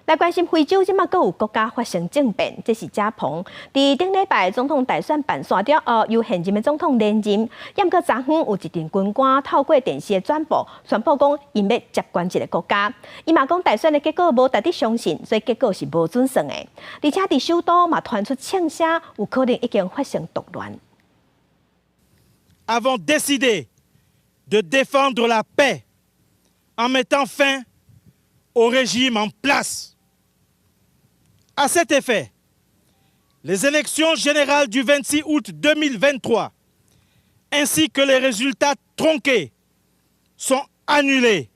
来关心非洲，即马阁有国家发生政变，这是加蓬。伫顶礼拜总统大选办线了后，由现任的总统连任。要搁昨昏有一阵军官透过电视的转播，宣布讲因要接管一个国家。伊嘛讲大选的结果无值得相信，所以结果是无准算的。而且伫首都嘛传出枪声，有可能已经发生动乱。avons décidé de défendre la paix en mettant fin au régime en place. À cet effet, les élections générales du 26 août 2023 ainsi que les résultats tronqués sont annulés.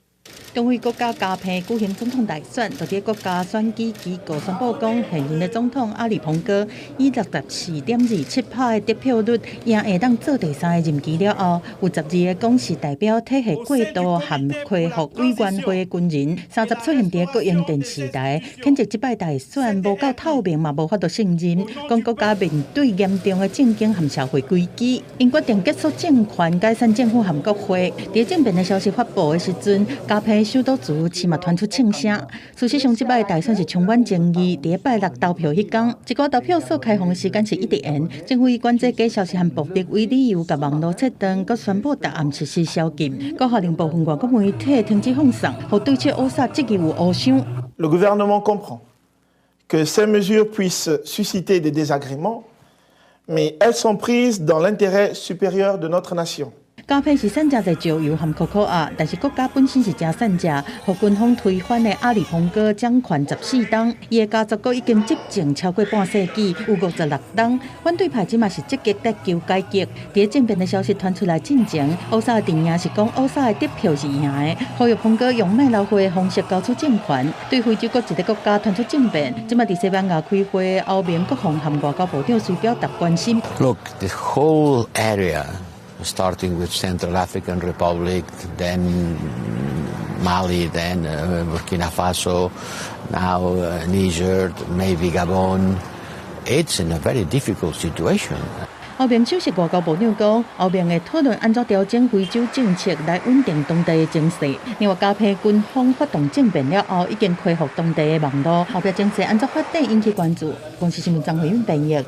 中非国家加蓬举行总统大选，就伫国家选举机构宣布讲，现任的总统阿里蓬哥以64.27%的得票率，赢会当做第三个任期了后，有12个公示代表体系过渡和恢复委员会的军人，30出现伫国营电视台，谴责这摆大选无够透明，嘛无法度胜任，讲国家面对严重的政经和社会危机，因决定结束政权，解散政府和国会。伫政变的消息发布的时阵，加蓬首都主市嘛传出枪声。事实上，这摆大选是充满争议。第拜六投票迄天，一个投票所开放的时间是1点。政府以管制假消息和暴力为理由，甲网络切断，佮宣布答案实施宵禁，佮下令部分外国媒体停止放送，互对此乌萨质疑有误想。Le gouvernement comprend que ces mesures puissent susciter des désagréments, mais elles sont prises dans l'intérêt supérieur de notre nation. 加蓬是产食侪石油和可可啊，但是国家本身是真产食，互军方推翻的阿里蓬哥掌权14冬，伊的家族阁已经执政超过半世纪，有56冬。反对派即嘛是积极在求改革。伫政变的消息传出来进前，乌萨的阵营是讲乌萨的得票是赢的，呼吁蓬哥用卖老货的方式交出政权。对非洲各一个国家传出政变，即嘛伫西班牙开会，欧盟国防和外交部长虽表达关心。Look, the whole area. Starting with Central African Republic, then Mali, then Burkina Faso, now Niger, maybe Gabon. It's in a very difficult situation. 欧盟首席外交部长讲，欧盟会讨论安怎调整非洲政策来稳定当地的情势。另外，加蓬军方发动政变了后，已经恢复当地的网络，后壁情势安怎发展引起关注。公司新闻张慧云编译。